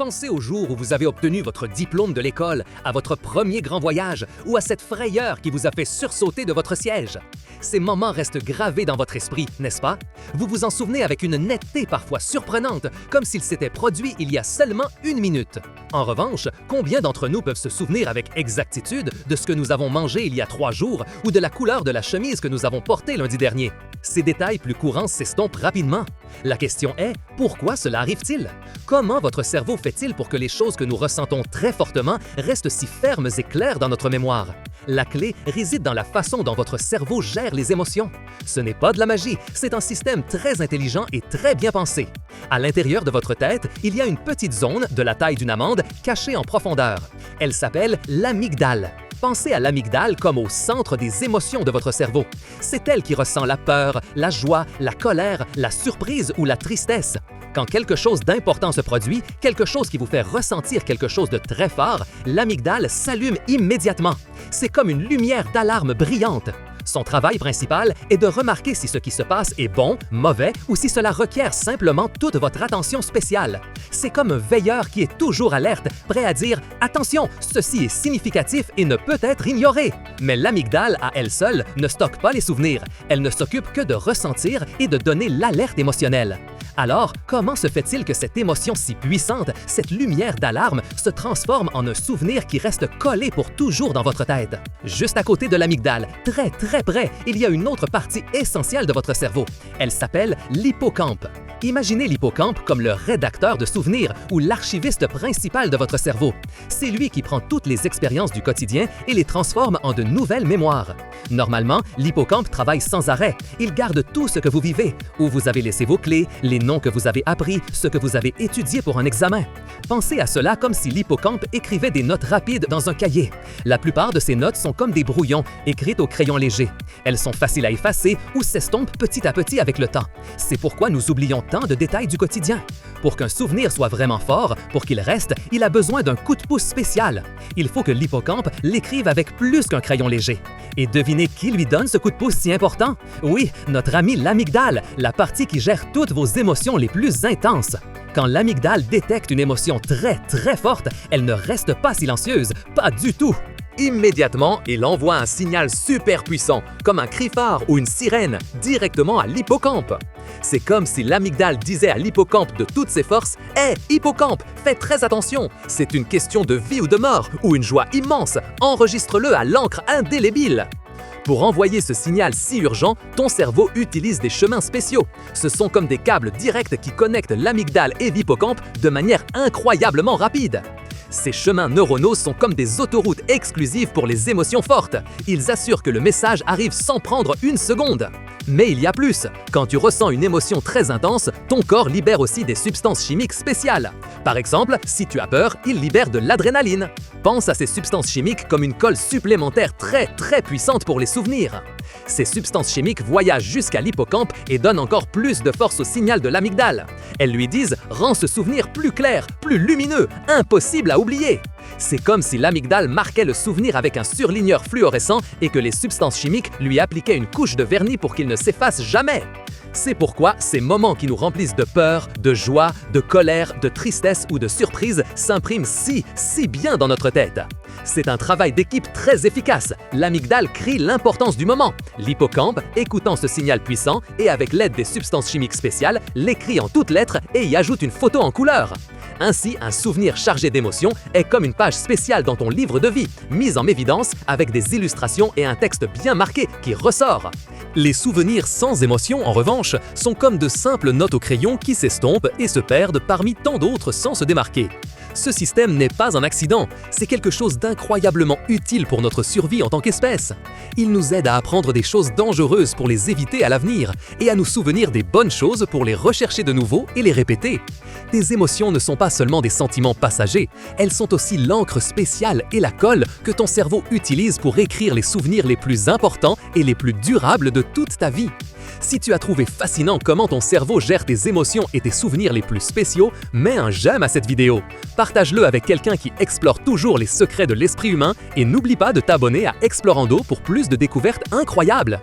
Pensez au jour où vous avez obtenu votre diplôme de l'école, à votre premier grand voyage ou à cette frayeur qui vous a fait sursauter de votre siège. Ces moments restent gravés dans votre esprit, n'est-ce pas? Vous vous en souvenez avec une netteté parfois surprenante, comme s'ils s'étaient produits il y a seulement une minute. En revanche, combien d'entre nous peuvent se souvenir avec exactitude de ce que nous avons mangé il y a 3 jours ou de la couleur de la chemise que nous avons portée lundi dernier? Ces détails plus courants s'estompent rapidement. La question est, pourquoi cela arrive-t-il? Comment votre cerveau fait-il pour que les choses que nous ressentons très fortement restent si fermes et claires dans notre mémoire? La clé réside dans la façon dont votre cerveau gère les émotions. Ce n'est pas de la magie, c'est un système très intelligent et très bien pensé. À l'intérieur de votre tête, il y a une petite zone de la taille d'une amande cachée en profondeur. Elle s'appelle l'amygdale. Pensez à l'amygdale comme au centre des émotions de votre cerveau. C'est elle qui ressent la peur, la joie, la colère, la surprise ou la tristesse. Quand quelque chose d'important se produit, quelque chose qui vous fait ressentir quelque chose de très fort, l'amygdale s'allume immédiatement. C'est comme une lumière d'alarme brillante. Son travail principal est de remarquer si ce qui se passe est bon, mauvais ou si cela requiert simplement toute votre attention spéciale. C'est comme un veilleur qui est toujours alerte, prêt à dire « Attention, ceci est significatif et ne peut être ignoré ». Mais l'amygdale, à elle seule, ne stocke pas les souvenirs. Elle ne s'occupe que de ressentir et de donner l'alerte émotionnelle. Alors, comment se fait-il que cette émotion si puissante, cette lumière d'alarme, se transforme en un souvenir qui reste collé pour toujours dans votre tête? Juste à côté de l'amygdale, très près, il y a une autre partie essentielle de votre cerveau. Elle s'appelle l'hippocampe. Imaginez l'hippocampe comme le rédacteur de souvenirs ou l'archiviste principal de votre cerveau. C'est lui qui prend toutes les expériences du quotidien et les transforme en de nouvelles mémoires. Normalement, l'hippocampe travaille sans arrêt. Il garde tout ce que vous vivez, où vous avez laissé vos clés, les noms que vous avez appris, ce que vous avez étudié pour un examen. Pensez à cela comme si l'hippocampe écrivait des notes rapides dans un cahier. La plupart de ces notes sont comme des brouillons, écrites au crayon léger. Elles sont faciles à effacer ou s'estompent petit à petit avec le temps. C'est pourquoi nous oublions tant de détails du quotidien. Pour qu'un souvenir soit vraiment fort, pour qu'il reste, il a besoin d'un coup de pouce spécial. Il faut que l'hippocampe l'écrive avec plus qu'un crayon léger. Et devinez qui lui donne ce coup de pouce si important? Oui, notre ami l'amygdale, la partie qui gère toutes vos émotions les plus intenses. Quand l'amygdale détecte une émotion très forte, elle ne reste pas silencieuse, pas du tout. Immédiatement, il envoie un signal super puissant, comme un cri phare ou une sirène, directement à l'hippocampe. C'est comme si l'amygdale disait à l'hippocampe de toutes ses forces « Hé, hippocampe, fais très attention, c'est une question de vie ou de mort, ou une joie immense, enregistre-le à l'encre indélébile !» Pour envoyer ce signal si urgent, ton cerveau utilise des chemins spéciaux. Ce sont comme des câbles directs qui connectent l'amygdale et l'hippocampe de manière incroyablement rapide. Ces chemins neuronaux sont comme des autoroutes exclusives pour les émotions fortes. Ils assurent que le message arrive sans prendre une seconde. Mais il y a plus. Quand tu ressens une émotion très intense, ton corps libère aussi des substances chimiques spéciales. Par exemple, si tu as peur, il libère de l'adrénaline. Pense à ces substances chimiques comme une colle supplémentaire très puissante pour les souvenirs. Ces substances chimiques voyagent jusqu'à l'hippocampe et donnent encore plus de force au signal de l'amygdale. Elles lui disent « Rends ce souvenir plus clair, plus lumineux, impossible à oublier ». C'est comme si l'amygdale marquait le souvenir avec un surligneur fluorescent et que les substances chimiques lui appliquaient une couche de vernis pour qu'il ne s'efface jamais. C'est pourquoi ces moments qui nous remplissent de peur, de joie, de colère, de tristesse ou de surprise s'impriment si bien dans notre tête. C'est un travail d'équipe très efficace. L'amygdale crie l'importance du moment. L'hippocampe, écoutant ce signal puissant et avec l'aide des substances chimiques spéciales, l'écrit en toutes lettres et y ajoute une photo en couleur. Ainsi, un souvenir chargé d'émotions est comme une page spéciale dans ton livre de vie, mise en évidence avec des illustrations et un texte bien marqué qui ressort. Les souvenirs sans émotion, en revanche, sont comme de simples notes au crayon qui s'estompent et se perdent parmi tant d'autres sans se démarquer. Ce système n'est pas un accident, c'est quelque chose d'incroyablement utile pour notre survie en tant qu'espèce. Il nous aide à apprendre des choses dangereuses pour les éviter à l'avenir et à nous souvenir des bonnes choses pour les rechercher de nouveau et les répéter. Tes émotions ne sont pas seulement des sentiments passagers, elles sont aussi l'encre spéciale et la colle que ton cerveau utilise pour écrire les souvenirs les plus importants et les plus durables de toute ta vie. Si tu as trouvé fascinant comment ton cerveau gère tes émotions et tes souvenirs les plus spéciaux, mets un j'aime à cette vidéo. Partage-le avec quelqu'un qui explore toujours les secrets de l'esprit humain et n'oublie pas de t'abonner à Explorando pour plus de découvertes incroyables.